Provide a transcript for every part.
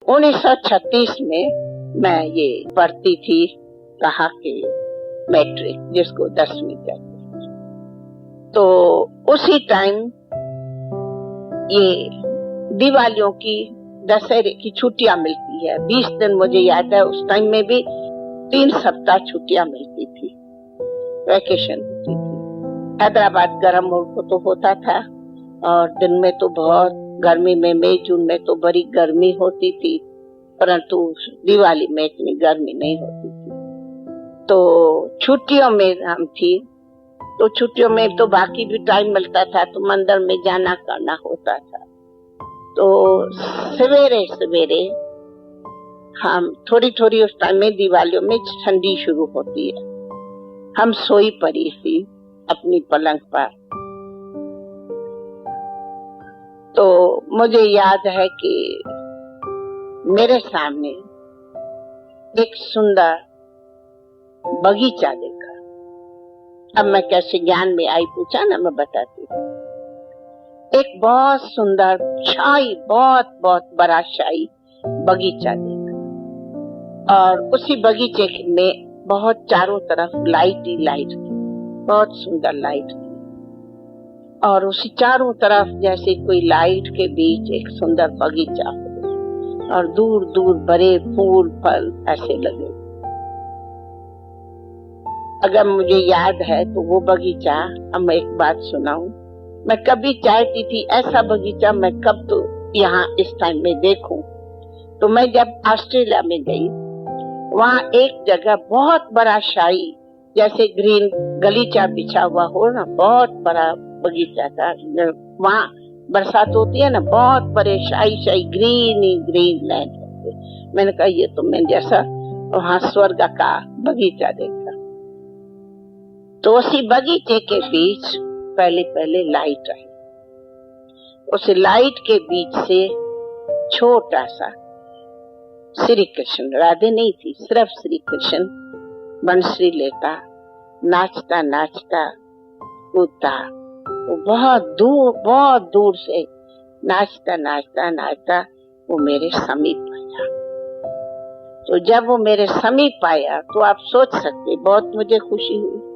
1936 में मैं ये पढ़ती थी, कहा कि मैट्रिक, जिसको 10वीं कहते हैं। तो उसी टाइम ये दिवालियों की, दशहरे की छुट्टियां मिलती है, 20 दिन। मुझे याद है उस टाइम में भी 3 सप्ताह छुट्टियां मिलती थी, वैकेशन होती थी। हैदराबाद गर्म मुल्क तो होता था और दिन में तो बहुत गर्मी में, मई जून में तो बड़ी गर्मी होती थी, परंतु दिवाली में इतनी गर्मी नहीं होती थी। तो छुट्टियों में हम थी, तो छुट्टियों में तो बाकी भी टाइम मिलता था, तो मंदिर में जाना करना होता था। तो सवेरे सवेरे हम थोड़ी उस टाइम में, दिवालियों में ठंडी शुरू होती है, हम सोई पड़ी थी अपनी पलंग पर। तो मुझे याद है कि मेरे सामने एक सुंदर बगीचा देखा। अब मैं कैसे ज्ञान में आई, पूछा ना, मैं बताती हूँ। एक बहुत सुंदर शाही, बहुत बड़ा शाही बगीचा देखा, और उसी बगीचे में बहुत चारों तरफ लाइट ही लाइट थी, बहुत सुंदर लाइट थी। और उसी चारों तरफ जैसे कोई लाइट के बीच एक सुंदर बगीचा हो, और दूर दूर बड़े फूल फल ऐसे लगे। अगर मुझे याद है तो वो बगीचा, अब मैं एक बात सुनाऊं, मैं कभी चाहती थी ऐसा बगीचा मैं कब तो यहाँ इस टाइम में देखूं। तो मैं जब ऑस्ट्रेलिया में गई, वहाँ एक जगह बहुत बड़ा शाही, जैसे ग्रीन गलीचा बिछा हुआ हो ना, बहुत बड़ा बगीचा था। वहाँ बरसात होती है ना, बहुत बड़े शाही ग्रीन लैंड होते। मैंने कहा ये तो मैं जैसा वहाँ स्वर्ग का बगीचा देखा। तो उसी बगीचे के बीच पहले लाइट आई, उस लाइट के बीच से छोटा सा श्री कृष्ण, राधे नहीं थी, सिर्फ श्री कृष्ण बंसरी लेता, नाचता नाचता कूदता, वो बहुत दूर से नाचता नाचता नाचता वो मेरे समीप आया। तो जब वो मेरे समीप आया तो आप सोच सकते, बहुत मुझे खुशी हुई।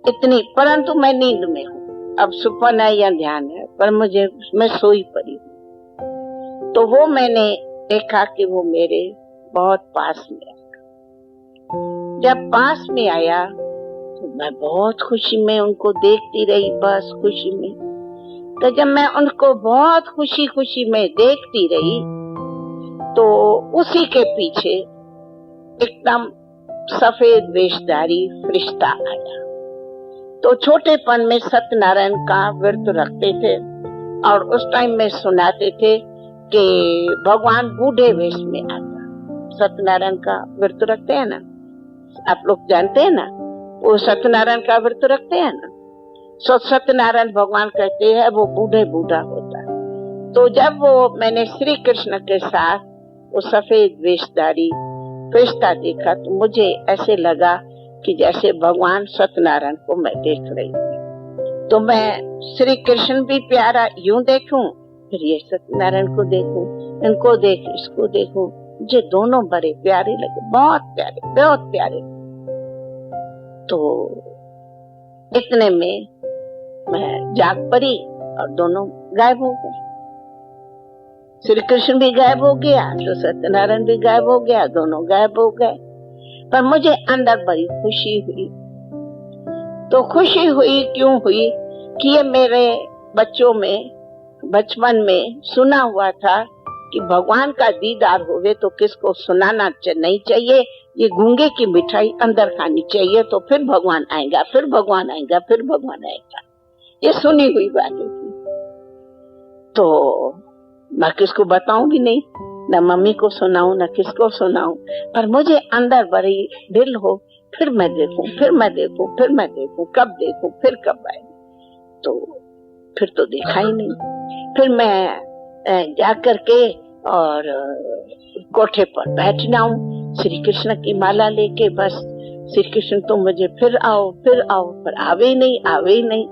इतनी, परंतु मैं नींद में हूँ, अब सपना या ध्यान है, पर मैं सोई पड़ी हूँ। तो वो मैंने देखा कि वो मेरे बहुत पास में आया। जब पास में आया तो मैं बहुत खुशी में उनको देखती रही, बस खुशी में। तो जब मैं उनको बहुत खुशी में देखती रही, तो उसी के पीछे एकदम सफेद वेशधारी फरिश्ता आया। तो छोटेपन में सत्यनारायण का व्रत रखते थे, और उस टाइम में सुनाते थे कि भगवान बूढ़े वेश में आता। सत्यनारायण का व्रत रखते हैं ना, आप लोग जानते हैं ना, वो सत्यनारायण का व्रत रखते हैं ना। सत्यनारायण भगवान कहते हैं वो बूढ़ा होता है। तो जब वो मैंने श्री कृष्ण के साथ वो सफेद वेशधारी फरिश्ता देखा, तो मुझे ऐसे लगा कि जैसे भगवान सत्यनारायण को मैं देख रही हूँ। तो मैं श्री कृष्ण भी प्यारा यूं देखूं, फिर ये सत्यनारायण को देखूं, इनको देख, इसको देखूं, मुझे दोनों बड़े प्यारे लगे, बहुत प्यारे। तो इतने में मैं जाग पड़ी और दोनों गायब हो गए। श्री कृष्ण भी गायब हो गया, तो सत्यनारायण भी गायब हो गया, दोनों गायब हो गए। पर मुझे अंदर बड़ी खुशी हुई। तो खुशी हुई क्यों हुई कि ये मेरे बचपन में सुना हुआ था कि भगवान का दीदार होवे तो किसको सुनाना नहीं चाहिए, ये गूंगे की मिठाई अंदर खानी चाहिए, तो फिर भगवान आएगा, फिर भगवान आएगा। ये सुनी हुई बातें थी। तो मैं किसको बताऊं भी नहीं, न मम्मी को सुनाऊं, न किसको सुनाऊं, पर मुझे अंदर बड़ी दिल हो, फिर मैं देखूं, कब देखूं, फिर कब आए। तो फिर तो देखा ही नहीं। फिर मैं जाकर के और कोठे पर बैठना हूँ, श्री कृष्ण की माला लेके, बस श्री कृष्ण तो मुझे फिर आओ, पर आवे ही नहीं।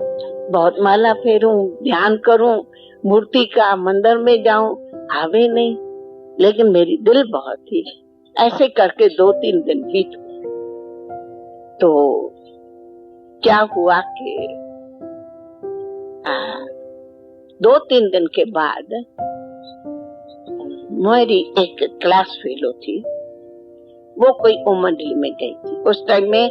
बहुत माला फेरूं, ध्यान करूं, मूर्ति का मंदिर में जाऊं, आवे नहीं, लेकिन मेरी दिल बहुत थी। ऐसे करके 2-3 दिन बीत गए। तो क्या हुआ कि 2-3 दिन के बाद मेरी एक क्लास फेलो थी, वो कोई ओम मंडली में गई थी। उस टाइम में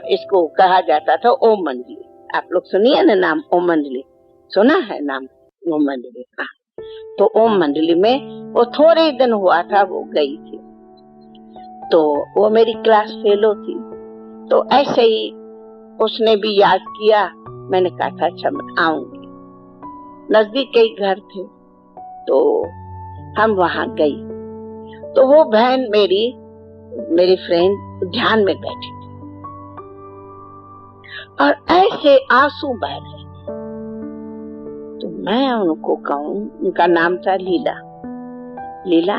इसको कहा जाता था ओम मंडली। आप लोग सुनिए ना नाम ओम मंडली, सुना है नाम ओम मंडली? हाँ, तो ओम मंडली में वो थोड़े ही दिन हुआ था, वो गई थी। तो वो मेरी क्लास फेलो थी। तो ऐसे ही उसने भी याद किया, मैंने कहा था अच्छा मैं आऊंगी। नजदीक के घर थे तो हम वहां गई। तो वो बहन मेरी फ्रेंड ध्यान में बैठी थी और ऐसे आंसू बह रहे। तो मैं उनको कहूं, उनका नाम था लीला। लीला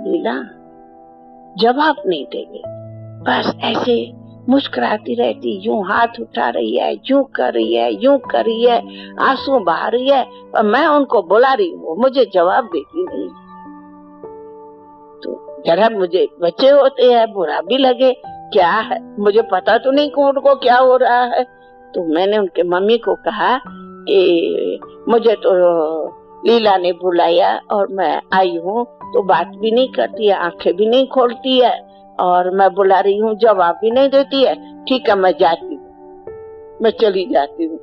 लीला जवाब नहीं देंगे, बस ऐसे मुस्कुराती रहती, यूं हाथ उठा रही है, यूं कर रही है, यूं कर रही है, आंसू बहा रही है, और मैं उनको बुला रही हूँ, मुझे जवाब देती नहीं। तो जरा मुझे बच्चे होते हैं, बुरा भी लगे, क्या है मुझे पता तो नहीं कि उनको क्या हो रहा है। तो मैंने उनके मम्मी को कहा कि मुझे तो लीला ने बुलाया और मैं आई हूँ, तो बात भी नहीं करती है, आंखें भी नहीं खोलती है, और मैं बुला रही हूँ जवाब भी नहीं देती है। ठीक है मैं जाती हूँ, मैं चली जाती हूँ।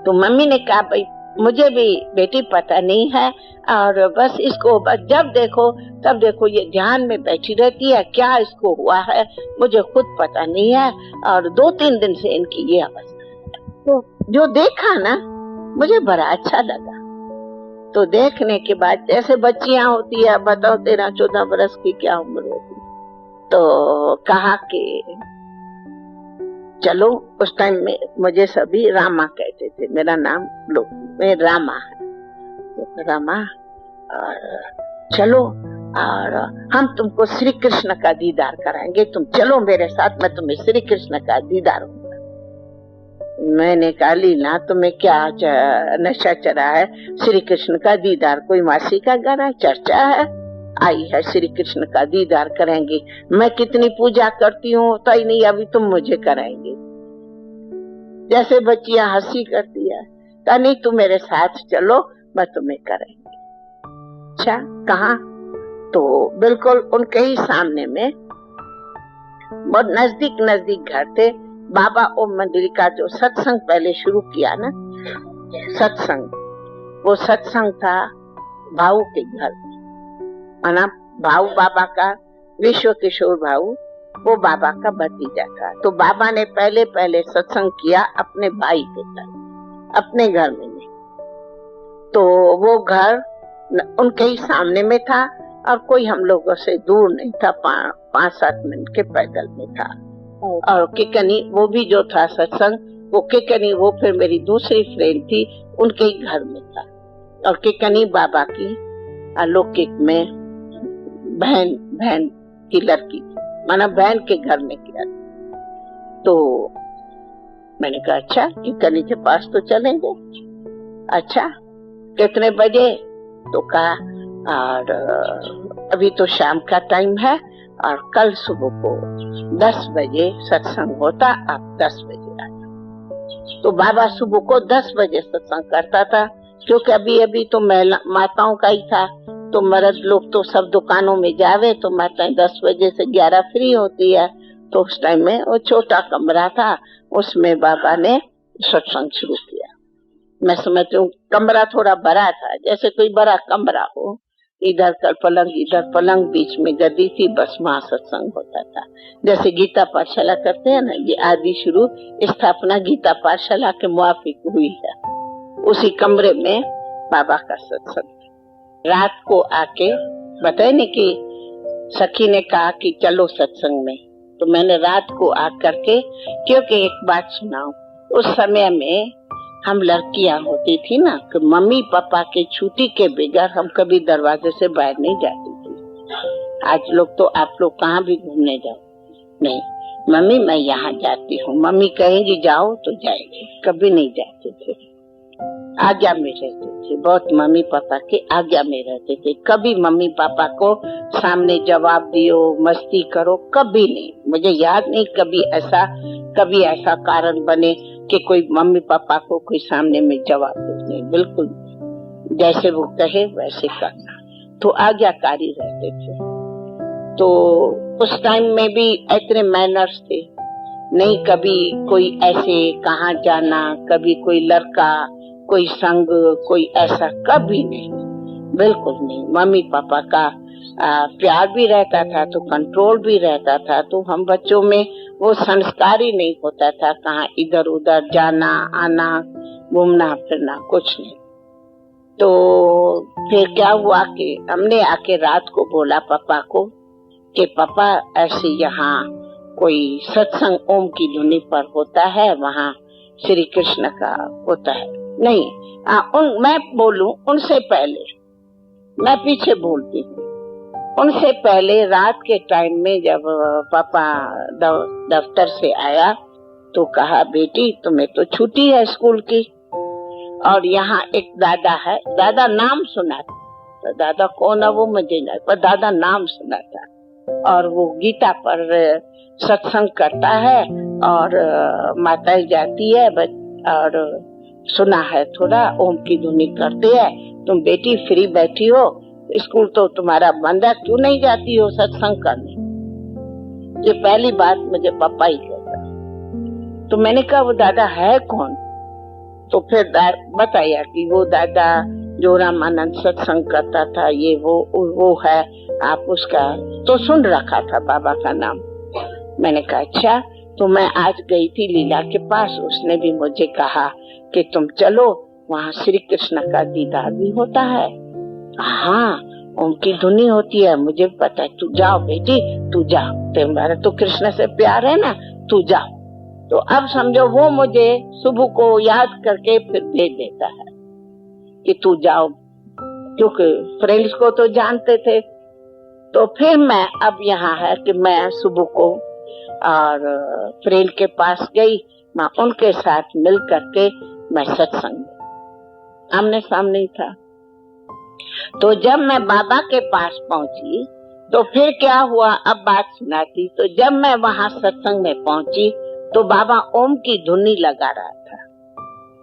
तो मम्मी ने कहा भाई मुझे भी बेटी पता नहीं है, और बस इसको बस जब देखो तब देखो ये ध्यान में बैठी रहती है, क्या इसको हुआ है मुझे खुद पता नहीं है, और 2-3 दिन से इनकी ये अवस्था। तो जो देखा ना मुझे बड़ा अच्छा लगा। तो देखने के बाद जैसे बच्चियां होती है, बताओ 13-14 बरस की क्या उम्र होती, तो कहा कि चलो, उस टाइम में मुझे सभी रामा कहते थे, मेरा नाम में रामा है, तो रामा और चलो और हम तुमको श्री कृष्ण का दीदार कराएंगे, तुम चलो मेरे साथ, मैं तुम्हें श्री कृष्ण का दीदार होगा। मैंने कहा लीला तुम्हें क्या नशा चढ़ा है, श्री कृष्ण का दीदार कोई मासी का घर है, चर्चा है, आई है श्री कृष्ण का दीदार करेंगे। मैं कितनी पूजा करती हूँ तो ही नहीं, अभी तुम मुझे कराएंगे। जैसे बच्चियां हंसी करती है, कहा नहीं तुम मेरे साथ चलो, मैं तुम्हें कराएंगे। अच्छा कहाँ? तो बिल्कुल उनके ही सामने में, बहुत नजदीक घर थे। बाबा ओम मंडली का जो सत्संग पहले शुरू किया ना, सत्संग, वो सत्संग था भाऊ के घर। माना भाऊ बाबा का, विश्व किशोर भाऊ, वो बाबा का भतीजा था। तो बाबा ने पहले सत्संग किया अपने भाई के साथ, अपने घर में नहीं। तो वो घर उनके ही सामने में था और कोई हम लोगों से दूर नहीं था, 5-7 मिनट के पैदल में था। और किकनी वो भी जो था सत्संग, वो किकनी वो फिर मेरी दूसरी फ्रेंड थी, उनके ही घर में था। और किकनी बाबा की अलौकिक में बहन की लड़की, माना बहन के घर में किया। तो मैंने कहा अच्छा किकनी के पास तो चलेंगे। अच्छा कितने बजे? तो कहा और अभी तो शाम का टाइम है और कल सुबह को 10 बजे सत्संग होता, आप 10 बजे आना। तो बाबा सुबह को 10 बजे सत्संग करता था, क्योंकि अभी तो माताओं का ही था, तो मर्द लोग तो सब दुकानों में जावे, तो माताएं 10 बजे से 11 फ्री होती है। तो उस टाइम में वो छोटा कमरा था, उसमें बाबा ने सत्संग शुरू किया। मैं समझती हूँ कमरा थोड़ा बड़ा था, जैसे कोई बड़ा कमरा हो, इधर पलंग, बीच में गद्दी थी, बस वहाँ सत्संग होता था। जैसे गीता पाठशाला करते हैं ना, ये आदि शुरू स्थापना गीता पाठशाला के मुआफिक हुई है। उसी कमरे में बाबा का सत्संग। रात को आके बताए नहीं कि सखी ने कहा कि चलो सत्संग में, तो मैंने रात को आकर के, क्योंकि एक बात सुनाऊं, उस समय में हम लड़कियां होती थी ना, कि मम्मी पापा के छुट्टी के बगैर हम कभी दरवाजे से बाहर नहीं जाती थी। आज लोग तो आप लोग कहाँ भी घूमने जाओ, नहीं मम्मी मैं यहाँ जाती हूँ, मम्मी कहेंगी जाओ तो जाएगी, कभी नहीं जाते थे। आज्ञा में रहते थे, बहुत मम्मी पापा के आज्ञा में रहते थे। कभी मम्मी पापा को सामने जवाब दियो, मस्ती करो, कभी नहीं। मुझे याद नहीं कभी ऐसा कारण बने कि कोई मम्मी पापा को कोई सामने में जवाब दे। बिल्कुल जैसे वो कहे वैसे करना, तो आज्ञाकारी रहते थे। तो उस टाइम में भी इतने मैनर्स थे नहीं, कभी कोई ऐसे कहाँ जाना, कभी कोई लड़का, कोई संग, कोई ऐसा, कभी नहीं, बिल्कुल नहीं। मम्मी पापा का प्यार भी रहता था तो कंट्रोल भी रहता था, तो हम बच्चों में वो संस्कार ही नहीं होता था, कहाँ इधर उधर जाना आना, घूमना फिरना, कुछ नहीं। तो फिर क्या हुआ कि हमने आके रात को बोला पापा को कि पापा ऐसे यहाँ कोई सत्संग ओम की धुनी पर होता है, वहाँ श्री कृष्ण का होता है। नहीं, मैं बोलूं उनसे पहले, मैं पीछे बोलती हूँ। उनसे पहले रात के टाइम में जब पापा दफ्तर से आया तो कहा, बेटी तुम्हें तो छुट्टी है स्कूल की, और यहाँ एक दादा है। दादा नाम सुना था, तो दादा कौन है वो मुझे नहीं, पर दादा नाम सुना था, और वो गीता पर सत्संग करता है और माताएं जाती है और सुना है थोड़ा, ओम की धुनी करते है। तुम बेटी फ्री बैठी हो, स्कूल तो तुम्हारा बंद है, क्यों नहीं जाती हो सत्संग करने? ये पहली बात मुझे पापा ही कहता। तो मैंने कहा वो दादा है कौन? तो फिर बताया कि वो दादा जो रामानंद सत्संग करता था, ये वो है, आप उसका तो सुन रखा था बाबा का नाम। मैंने कहा अच्छा। तो मैं आज गई थी लीला के पास, उसने भी मुझे कहा कि तुम चलो, वहाँ श्री कृष्ण का दीदार भी होता है। हाँ, उनकी धुनी होती है, मुझे पता है। तू जाओ बेटी, तू जाओ, तुम्हारा तो कृष्ण से प्यार है ना, तू जाओ। तो अब समझो वो मुझे सुबह को याद करके फिर भेज देता है कि तू जाओ, क्योंकि फ्रेंड्स को तो जानते थे। तो फिर मैं अब यहाँ है कि मैं सुबह को और फ्रेंड के पास गई, मैं उनके साथ मिल करके मैं सत्संग आमने सामने ही था। तो जब मैं बाबा के पास पहुंची तो फिर क्या हुआ, अब बात सुनाती। तो जब मैं वहाँ सत्संग में पहुंची तो बाबा ओम की धुनी लगा रहा था,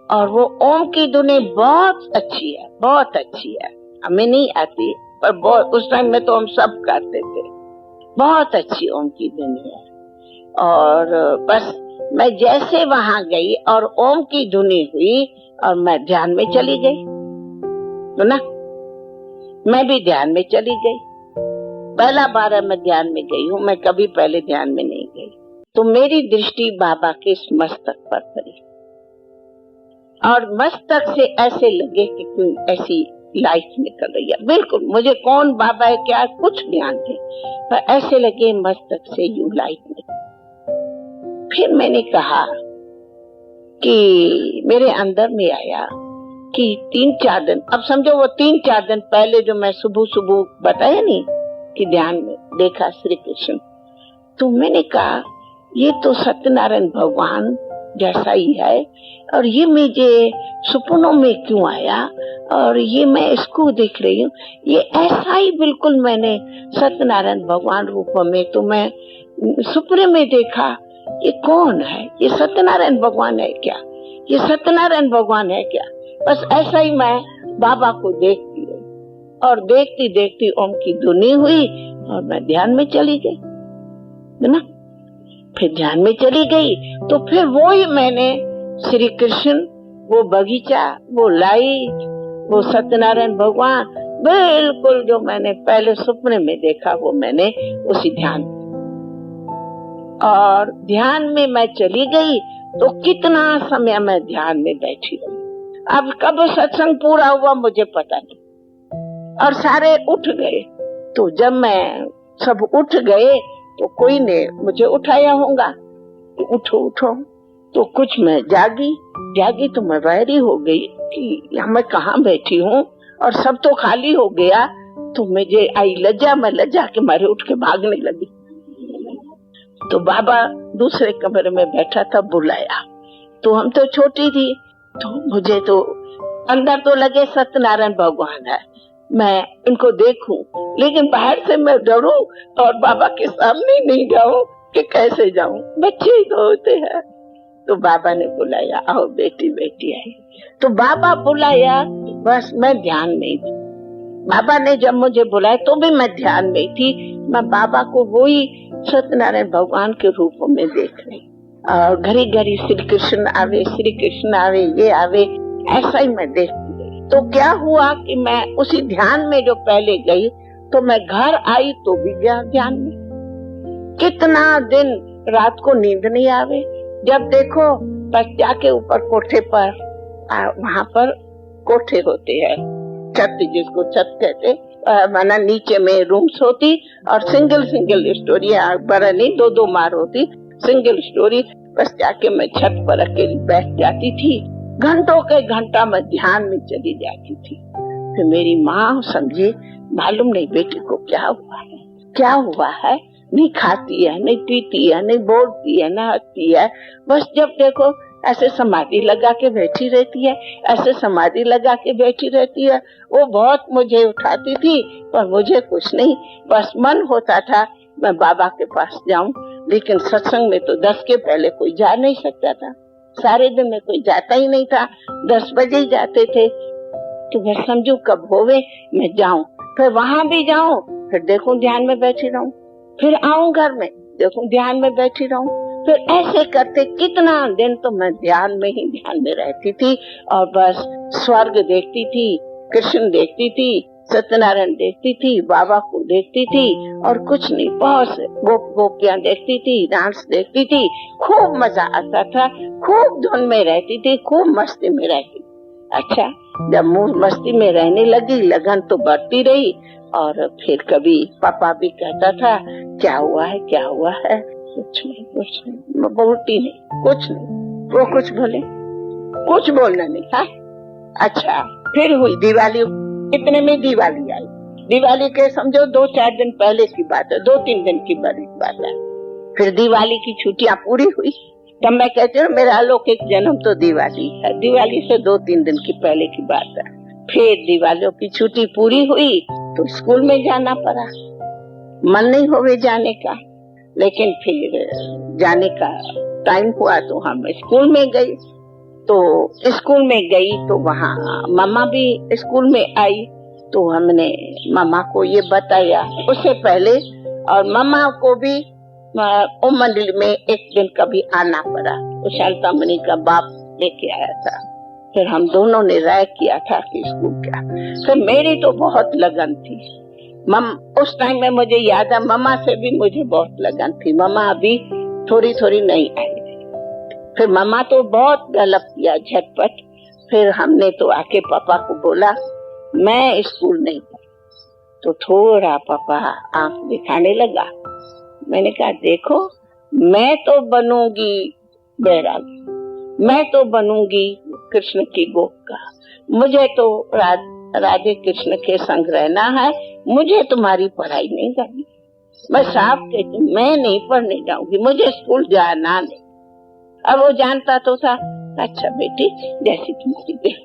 और वो ओम की धुनी बहुत अच्छी है, बहुत अच्छी है। हमें नहीं आती, पर बहुत, उस टाइम में तो हम सब करते थे। बहुत अच्छी ओम की धुनी है। और बस मैं जैसे वहां गई और ओम की धुनी हुई और मैं ध्यान में चली गई, तो ना मैं भी ध्यान में चली गई। पहला बार मैं ध्यान में गई हूँ, मैं कभी पहले ध्यान में नहीं गई। तो मेरी दृष्टि बाबा के मस्तक पर पड़ी, और मस्तक से ऐसे लगे कि कोई ऐसी लाइट निकल रही है। बिल्कुल मुझे कौन बाबा है क्या कुछ ध्यान नहीं, पर ऐसे लगे मस्तक से यूं लाइट निकल। फिर मैंने कहा कि मेरे अंदर में आया कि 3-4 दिन, अब समझो वो 3-4 दिन पहले जो मैं सुबह सुबह बताया नहीं कि ध्यान में देखा श्री कृष्ण, तो मैंने कहा ये तो सत्यनारायण भगवान जैसा ही है, और ये मुझे सपनों में क्यों आया, और ये मैं इसको देख रही हूँ, ये ऐसा ही बिल्कुल मैंने सत्यनारायण भगवान रूप में तो मैं सपने में देखा। ये कौन है? ये सत्यनारायण भगवान है क्या? ये सत्यनारायण भगवान है क्या? बस ऐसा ही मैं बाबा को देखती रही, और देखती देखती ओम की धुनी हुई और मैं ध्यान में चली गई, है ना। फिर ध्यान में चली गई तो फिर वो ही मैंने श्री कृष्ण, वो बगीचा, वो लाइट, वो सत्यनारायण भगवान, बिल्कुल जो मैंने पहले सपने में देखा वो मैंने उसी ध्यान, और ध्यान में मैं चली गई। तो कितना समय मैं ध्यान में बैठी रही। अब कब सत्संग पूरा हुआ मुझे पता नहीं, और सारे उठ गए। तो जब मैं सब उठ गए तो कोई ने मुझे उठाया होगा, तो उठो उठो। तो कुछ मैं जागी तो मैं वैरी हो गई कि यहाँ मैं कहाँ बैठी हूँ, और सब तो खाली हो गया। तो मुझे आई लज्जा, मैं लज्जा के मारे उठ के भागने लगी। तो बाबा दूसरे कमरे में बैठा था, बुलाया। तो हम तो छोटी थी, तो मुझे तो अंदर तो लगे सत्यनारायण भगवान है, मैं इनको देखूं, लेकिन बाहर से मैं डरूं और बाबा के सामने नहीं जाऊं कि कैसे जाऊं, बच्चे ही तो होते हैं। तो बाबा ने बुलाया, आओ बेटी बेटी आई। तो बाबा बुलाया, बस मैं ध्यान में थी। बाबा ने जब मुझे बुलाया तो भी मैं ध्यान में थी। मैं बाबा को वही सत्यनारायण भगवान के रूप में देख रही, और घड़ी घड़ी श्री कृष्ण आवे, श्री कृष्ण आवे, ये आवे, ऐसा ही मैं देखती गई। तो क्या हुआ कि मैं उसी ध्यान में जो पहले गई, तो मैं घर आई तो भी गया ध्यान में। कितना दिन रात को नींद नहीं आवे, जब देखो बच्चा के ऊपर कोठे पर, वहां पर कोठे होते हैं, छत जिसको छत कहते, माना नीचे में रूम्स होती और सिंगल सिंगल स्टोरी, बड़ा नहीं, दो दो मार होती, सिंगल स्टोरी। बस जाके मैं छत पर अकेली बैठ जाती थी, घंटों के घंटा मैं ध्यान में चली जाती थी। फिर मेरी माँ समझे, मालूम नहीं बेटी को क्या हुआ है, क्या हुआ है, नहीं खाती है, नहीं पीती है, नहीं बोलती है, ना हंसती है, बस जब देखो ऐसे समाधि लगा के बैठी रहती है, ऐसे समाधि लगा के बैठी रहती है। वो बहुत मुझे उठाती थी, पर मुझे कुछ नहीं, बस मन होता था मैं बाबा के पास जाऊं, लेकिन सत्संग में तो 10 के पहले कोई जा नहीं सकता था, सारे दिन में कोई जाता ही नहीं था, 10 बजे ही जाते थे। तो मैं समझू कब होवे मैं जाऊं, फिर वहां भी जाऊं, फिर देखूं ध्यान में बैठी रहूं, फिर आऊं घर में, देखूं ध्यान में बैठी रहूं, फिर ऐसे करते कितना दिन तो मैं ध्यान में ही ध्यान में रहती थी, और बस स्वर्ग देखती थी, कृष्ण देखती थी, सत्यनारायण देखती थी, बाबा को देखती थी, और कुछ नहीं, बहुत से गोपियां देखती थी, डांस देखती थी, खूब मजा आता था, खूब धुन में रहती थी, खूब मस्ती में रहती थी। अच्छा, जब मस्ती में रहने लगी, लगन तो बढ़ती रही, और फिर कभी पापा भी कहता था क्या हुआ है, क्या हुआ है, कुछ नहीं, कुछ नहीं, मैं बोलती नहीं, कुछ नहीं, वो कुछ बोले, कुछ बोलना नहीं। हाँ, अच्छा, फिर हुई दिवाली, इतने में दिवाली आई, दिवाली के समझो 2-4 दिन पहले की बात है, 2-3 दिन की बात है। फिर दिवाली की छुट्टियां पूरी हुई, तब मैं कहती हूँ मेरा अलौकिक जन्म तो दिवाली है, दिवाली से 2-3 दिन की पहले की बात है। फिर दिवाली की छुट्टी पूरी हुई तो स्कूल में जाना पड़ा, मन नहीं होवे जाने का, लेकिन फिर जाने का टाइम हुआ तो हम स्कूल में गई। तो स्कूल में गई तो वहाँ मम्मा भी स्कूल में आई, तो हमने मम्मा को ये बताया उससे पहले, और मम्मा को भी उम मंडली में एक दिन कभी आना पड़ा, तो शालता मणि का बाप लेके आया था। फिर हम दोनों ने राय किया था कि स्कूल क्या। फिर मेरी तो बहुत लगन थी, उस टाइम में मुझे याद है मम्मा से भी मुझे बहुत लगन थी, मम्मा अभी थोड़ी थोड़ी नहीं आई। फिर मम्मा तो बहुत गलत किया झटपट, फिर हमने तो आके पापा को बोला मैं स्कूल नहीं गई, तो थोड़ा पापा आंख दिखाने लगा। मैंने कहा देखो, मैं तो बनूंगी बैरागी, मैं तो बनूंगी कृष्ण की गोप का, मुझे तो राधे कृष्ण के संग रहना है, मुझे तुम्हारी पढ़ाई नहीं करनी। मैं साफ कहती मैं नहीं पढ़ने जाऊंगी, मुझे स्कूल जाना नहीं। अब वो जानता तो था, अच्छा बेटी जैसी तुम्हारी देह,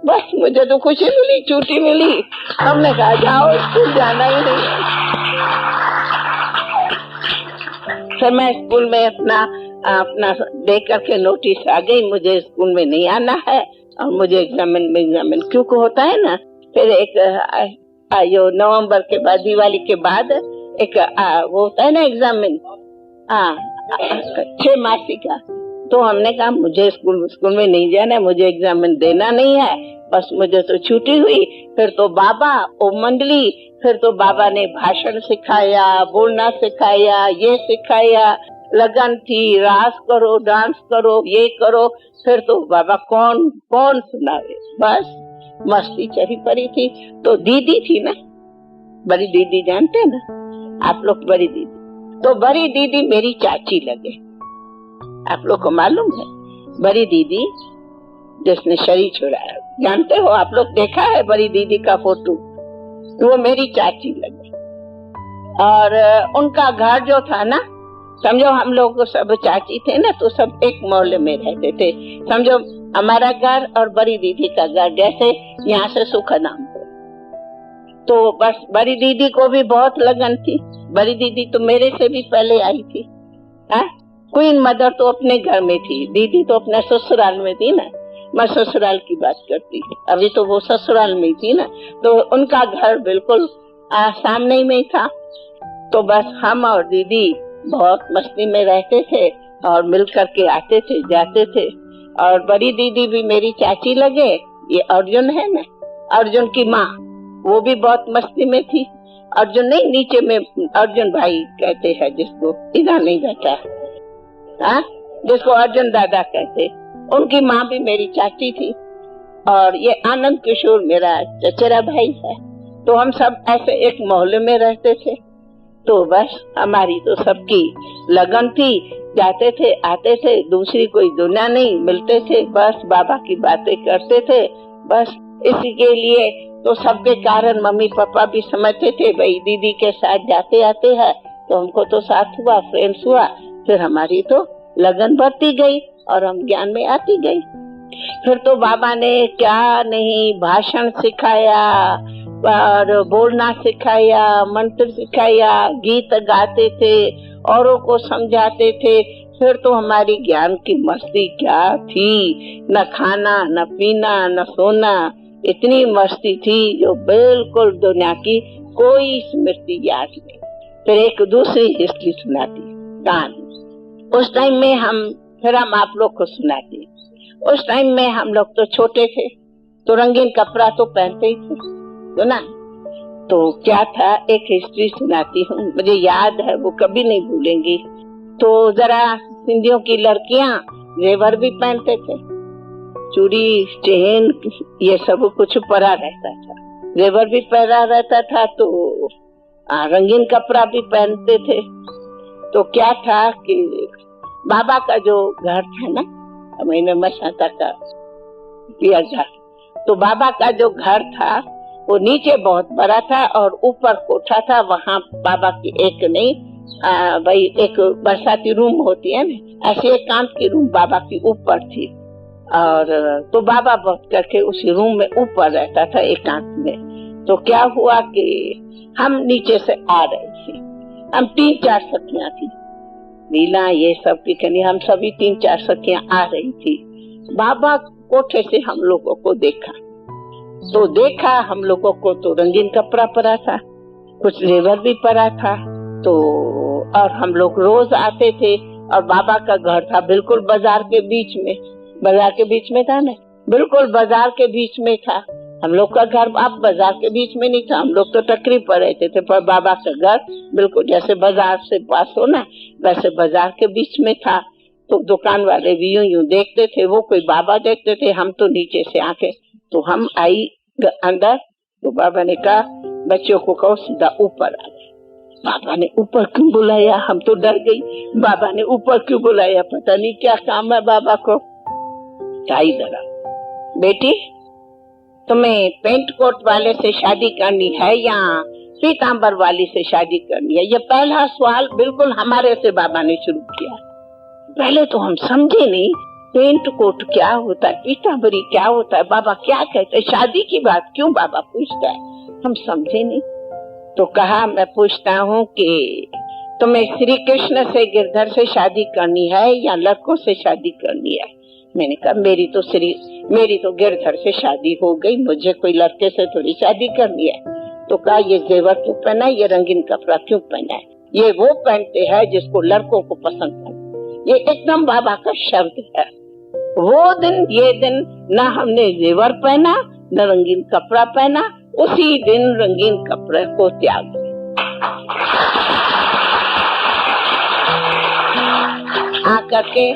बस मुझे तो खुशी मिली, छुट्टी मिली, हमने कहा जाओ स्कूल जाना ही नहीं। फिर मैं स्कूल में अपना दे करके नोटिस आ गई, मुझे स्कूल में नहीं आना है, और मुझे एग्जामिन क्योंकि होता है ना। फिर एक नवंबर के बाद, दिवाली के बाद एक वो होता है ना एग्जामिन, 6 मासी का। तो हमने कहा मुझे स्कूल में नहीं जाना है, मुझे एग्जामिन देना नहीं है, बस मुझे तो छुट्टी हुई। फिर तो बाबा ओम मंडली, फिर तो बाबा ने भाषण सिखाया, बोलना सिखाया, ये सिखाया, लगन थी, रास करो, डांस करो, ये करो। फिर तो बाबा कौन सुनावे, बस मस्ती चढ़ी पड़ी थी। तो दीदी थी ना, बड़ी दीदी जानते हैं ना आप लोग, बड़ी दीदी, तो बड़ी दीदी मेरी चाची लगे। आप लोग को मालूम है बड़ी दीदी जिसने शरीर छुड़ाया, जानते हो आप लोग, देखा है बड़ी दीदी का फोटो, वो मेरी चाची लगे। और उनका घर जो था ना समझो हम लोग सब चाची थे ना, तो सब एक मोहल्ले में रहते थे। समझो हमारा घर और बड़ी दीदी का घर जैसे यहाँ से सुखनाम हो, तो बस बड़ी दीदी को भी बहुत लगन थी। बड़ी दीदी तो मेरे से भी पहले आई थी। क्वीन मदर तो अपने घर में थी, दीदी तो अपने ससुराल में थी ना। मैं ससुराल की बात करती, अभी तो वो ससुराल में थी ना, तो उनका घर बिल्कुल सामने में था। तो बस हम और दीदी बहुत मस्ती में रहते थे और मिल करके आते थे जाते थे। और बड़ी दीदी भी मेरी चाची लगे, ये अर्जुन है ना, अर्जुन की माँ, वो भी बहुत मस्ती में थी। अर्जुन नहीं, नीचे में अर्जुन भाई कहते हैं जिसको, इधर नहीं बैठा, जिसको अर्जुन दादा कहते, उनकी माँ भी मेरी चाची थी। और ये आनंद किशोर मेरा चचेरा भाई है। तो हम सब ऐसे एक मोहल्ले में रहते थे। तो बस हमारी तो सबकी लगन थी, जाते थे आते थे, दूसरी कोई दुनिया नहीं, मिलते थे, बस बाबा की बातें करते थे। बस इसी के लिए तो सबके कारण मम्मी पापा भी समझते थे भाई दीदी के साथ जाते आते हैं, तो हमको तो साथ हुआ, फ्रेंड्स हुआ, फिर हमारी तो लगन बढ़ती गई और हम ज्ञान में आती गई। फिर तो बाबा ने क्या नहीं भाषण सिखाया और बोलना सिखाया, मंत्र सिखाया, गीत गाते थे, औरों को समझाते थे। फिर तो हमारी ज्ञान की मस्ती क्या थी, न खाना न पीना न सोना, इतनी मस्ती थी जो बिल्कुल दुनिया की कोई स्मृति याद नहीं। फिर एक दूसरी हिस्ट्री सुनाती कहानी। उस टाइम में फिर हम आप लोग को सुनाते। उस टाइम में हम लोग तो छोटे थे, तो रंगीन कपड़ा तो पहनते ही थे, तो ना। तो क्या था, एक हिस्ट्री सुनाती हूँ, मुझे याद है, वो कभी नहीं भूलेंगी। तो जरा सिंधियों की लड़कियां जेवर भी पहनते थे, चूड़ी चेन ये सब कुछ परा रहता था, जेवर भी पहना रहता था, तो रंगीन कपड़ा भी पहनते थे। तो क्या था कि बाबा का जो घर था ना, मैंने मसाता का किया था, तो बाबा का जो घर था वो नीचे बहुत बड़ा था और ऊपर कोठा था। वहाँ बाबा की एक नहीं भाई एक बरसाती रूम होती है ना, ऐसे एक कांच की रूम बाबा की ऊपर थी। और तो बाबा बहुत करके उसी रूम में ऊपर रहता था एक कांच में। तो क्या हुआ कि हम नीचे से आ रहे थे, हम 3-4 सखियां थी, लीला ये सब की कनी, हम सभी 3-4 सखियां आ रही थी। बाबा कोठे से हम लोगों को देखा, तो देखा हम लोगों को तो रंगीन कपड़ा परा था, कुछ जेवर भी परा था। तो और हम लोग रोज आते थे और बाबा का घर था बिल्कुल बाजार के बीच में, बाजार के बीच में था ना, बिल्कुल बाजार के बीच में था। हम लोग का घर अब बाजार के बीच में नहीं था, हम लोग तो टकरी पर रहते थे, पर बाबा का घर बिल्कुल जैसे बाजार से पास हो ना, वैसे बाजार के बीच में था। तो दुकान वाले भी यूं देखते थे, वो कोई बाबा देखते थे, हम तो नीचे से आके, तो हम आई अंदर। तो बाबा ने कहा बच्चों को कहो सीधा ऊपर आ जाए। बाबा ने ऊपर क्यों बुलाया, हम तो डर गई, बाबा ने ऊपर क्यों बुलाया, पता नहीं क्या काम है बाबा को। आई डरा, बेटी तुम्हें पेंट कोट वाले से शादी करनी है या पीतांबर वाली से शादी करनी है, ये पहला सवाल बिल्कुल हमारे से बाबा ने शुरू किया। पहले तो हम समझे नहीं पेंट कोट क्या होता है, पीतांबरी क्या होता है, बाबा क्या कहते हैं, शादी की बात क्यों बाबा पूछता है, हम समझे नहीं। तो कहा मैं पूछता हूँ कि तुम्हें श्री कृष्ण से गिरधर से शादी करनी है या लड़कों से शादी करनी है। मैंने कहा मेरी तो गिरधर से शादी हो गई, मुझे कोई लड़के से थोड़ी शादी करनी है। तो कहा ये जेवर क्यों पहना है, ये रंगीन कपड़ा क्यों पहना है, ये वो पहनते हैं जिसको लड़कों को पसंद है। ये एकदम बाबा का शब्द है। वो दिन ये दिन न हमने जेवर पहना न रंगीन कपड़ा पहना, उसी दिन रंगीन कपड़े को त्याग आकर के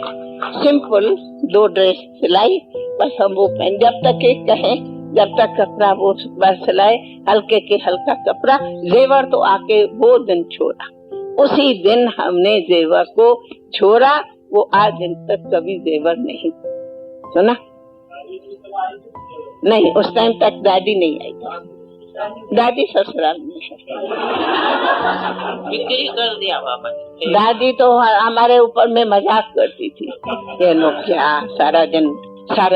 सिंपल 2 ड्रेस सिलाई, बस हम वो पहन, जब तक एक कहे जब तक कपड़ा वो सिलाए हल्के के हल्का कपड़ा, जेवर तो आके वो दिन छोड़ा, उसी दिन हमने जेवर को छोड़ा। वो आज दिन तक कभी जेवर नहीं सुना, नहीं उस टाइम तक दादी नहीं आई था, दादी ससुराल में बिक्री कर दिया बाबा ने। दादी तो हमारे ऊपर में मजाक करती थी, ये लोग क्या सारा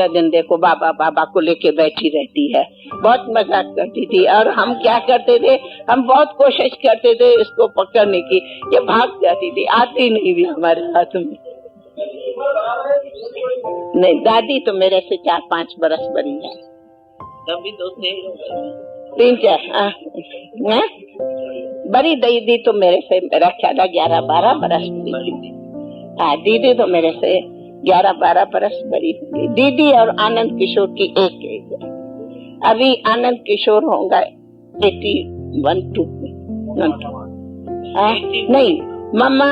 दिन देखो बाबा बाबा को लेके बैठी रहती है, बहुत मजाक करती थी। और हम क्या करते थे, हम बहुत कोशिश करते थे इसको पकड़ने की, ये भाग जाती थी, आती नहीं थी हमारे हाथ में। नहीं, दादी तो मेरे से 4-5 बरस बड़ी है। तभी तो थे 3-4 बड़ी दीदी तो मेरे से मेरा ख्याल 11-12 बरस बड़ी थी। हाँ, दीदी तो मेरे से 11-12 बरस बड़ी होगी। दीदी और आनंद किशोर की एक एज है। अभी आनंद किशोर होगा 81-2 नहीं, मम्मा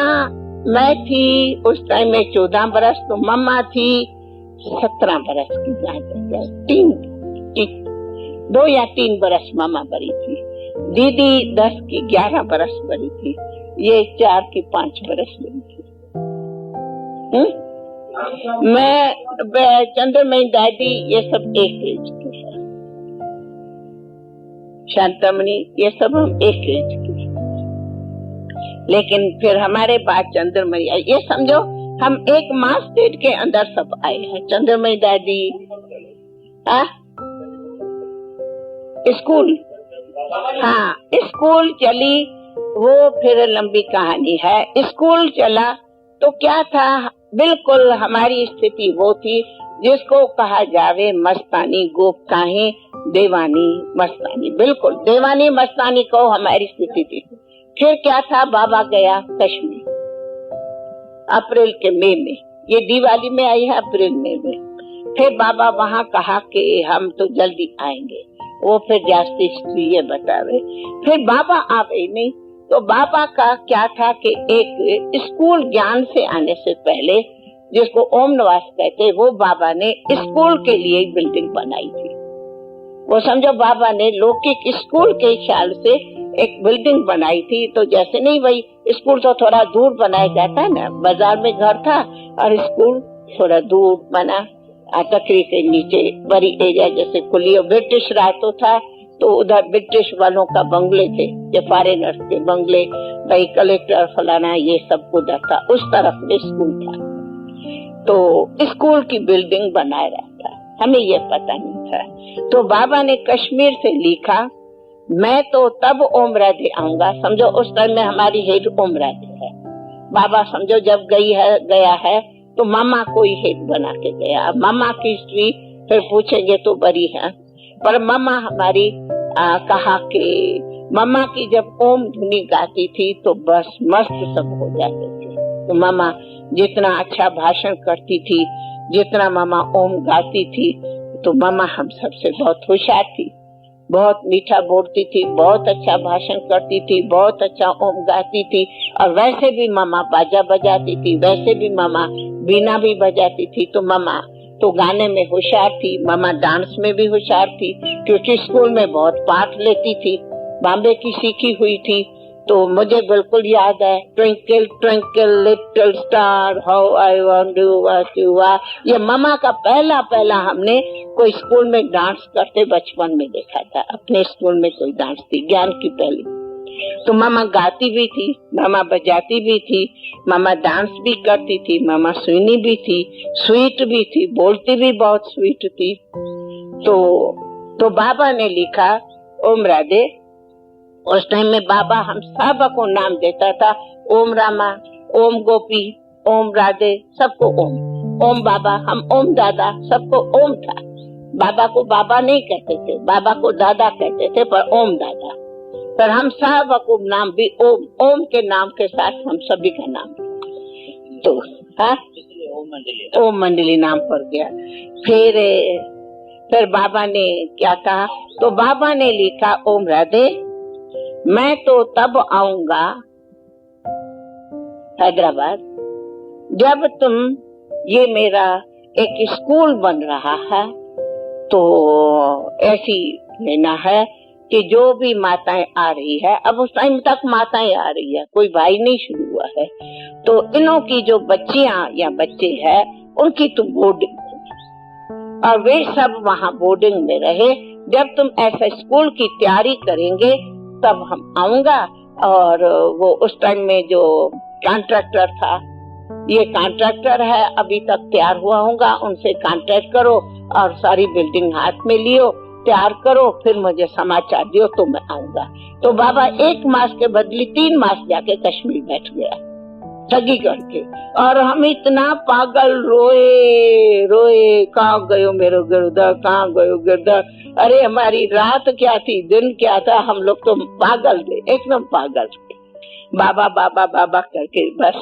मैं थी उस टाइम में 14 बरस, तो मम्मा थी 17 बरस की। 2 या 3 बरस मम्मा बड़ी थी। दीदी 10 की 11 बरस बड़ी थी। ये 4 की 5 बरस बड़ी थी। मैं चंद्रमणि दादी ये सब एक एज के हैं। शांतमणि ये सब हम एक एज के हैं। लेकिन फिर हमारे बाद चंद्रमणि आई। ये समझो हम एक मास डेट के अंदर सब आए हैं। चंद्रमणि दादी स्कूल, हाँ स्कूल चली, वो फिर लंबी कहानी है। स्कूल चला तो क्या था, बिल्कुल हमारी स्थिति वो थी जिसको कहा जावे मस्तानी गोपकाहे देवानी मस्तानी। बिल्कुल देवानी मस्तानी को हमारी स्थिति थी। फिर क्या था, बाबा गया कश्मीर अप्रैल के मई में, ये दिवाली में आई है अप्रैल मई में। फिर बाबा वहाँ कहा कि हम तो जल्दी आएंगे, वो फिर जास्ती ये बतावे। फिर बाबा आवे नहीं, तो बाबा का क्या था कि एक स्कूल ज्ञान से आने से पहले, जिसको ओम निवास कहते, वो बाबा ने स्कूल के लिए बिल्डिंग बनाई थी। वो समझो बाबा ने लौकिक स्कूल के ख्याल से एक बिल्डिंग बनाई थी। तो जैसे नहीं भाई, स्कूल तो थोड़ा दूर बनाया जाता है ना, बाजार में घर था और स्कूल थोड़ा दूर बना, टकरी के नीचे बड़ी एरिया जैसे खुली। ब्रिटिश राज तो था, तो उधर ब्रिटिश वालों का बंगले थे, ये फॉरेनर्स के बंगले, भाई कलेक्टर फलाना ये सब उधर था, उस तरफ में स्कूल था। तो स्कूल की बिल्डिंग बनाया रहता, हमें ये पता नहीं था। तो बाबा ने कश्मीर से लिखा, मैं तो तब ओम राधे आऊंगा। समझो उस टाइम में हमारी हेड ओम राधे है। बाबा समझो जब गया है तो मामा को ही हेड बना के गया। मामा की हिस्ट्री फिर पूछेंगे तो बड़ी है, पर मामा हमारी कहा कि मामा की जब ओम धुनी गाती थी तो बस मस्त सब हो जाते थे। तो मामा जितना अच्छा भाषण करती थी, जितना मामा ओम गाती थी, तो मामा हम सबसे बहुत होशियार थी, बहुत मीठा बोलती थी, बहुत अच्छा भाषण करती थी, बहुत अच्छा ओम गाती थी। और वैसे भी मामा बाजा बजाती थी, वैसे भी मामा बीना भी बजाती थी। तो मामा तो गाने में होशियार थी, मामा डांस में भी होशियार थी, क्योंकि स्कूल में बहुत पाठ लेती थी, बॉम्बे की सीखी हुई थी। तो मुझे बिल्कुल याद है, twinkle twinkle little star how I wonder what you are, ये मामा का पहला हमने कोई स्कूल में डांस करते बचपन में देखा था। अपने स्कूल में कोई डांस थी, ज्ञान की पहली। तो मामा गाती भी थी, मामा बजाती भी थी, मामा डांस भी करती थी, मामा सुनी भी थी, स्वीट भी थी, बोलती भी बहुत स्वीट थी। तो बाबा ने लिखा ओम राधे। उस टाइम में बाबा हम सब को नाम देता था, ओम रामा, ओम गोपी, ओम राधे, सबको ओम। ओम बाबा, हम ओम दादा, सबको ओम था। बाबा को बाबा नहीं कहते थे, बाबा को दादा कहते थे, पर ओम दादा। पर हम सब को नाम भी ओम, ओम के नाम के साथ हम सभी का नाम। तो ओम मंडली नाम पड़ गया। फिर बाबा ने क्या कहा, तो बाबा ने लिखा ओम राधे, मैं तो तब आऊंगा हैदराबाद जब तुम, ये मेरा एक स्कूल बन रहा है, तो ऐसी लेना है कि जो भी माताएं आ रही है, अब उस टाइम तक माताएं आ रही है, कोई भाई नहीं शुरू हुआ है, तो इनों की जो बच्चियां या बच्चे हैं उनकी तो बोर्डिंग, और वे सब वहाँ बोर्डिंग में रहे, जब तुम ऐसा स्कूल की तैयारी करेंगे तब हम आऊंगा। और वो उस टाइम में जो कॉन्ट्रैक्टर था, ये कॉन्ट्रैक्टर है, अभी तक तैयार हुआ होगा, उनसे कॉन्ट्रैक्ट करो और सारी बिल्डिंग हाथ में लियो, तैयार करो, फिर मुझे समाचार दियो तो मैं आऊंगा। तो बाबा 1 मास के बदले 3 मास जाके कश्मीर बैठ गया ठगी करके। और हम इतना पागल रोए रोए, कहाँ गयो मेरो गिरधर, कहाँ गयो गिरधर। अरे हमारी रात क्या थी, दिन क्या था, हम लोग तो पागल थे, एकदम पागल थे। बाबा बाबा बाबा करके बस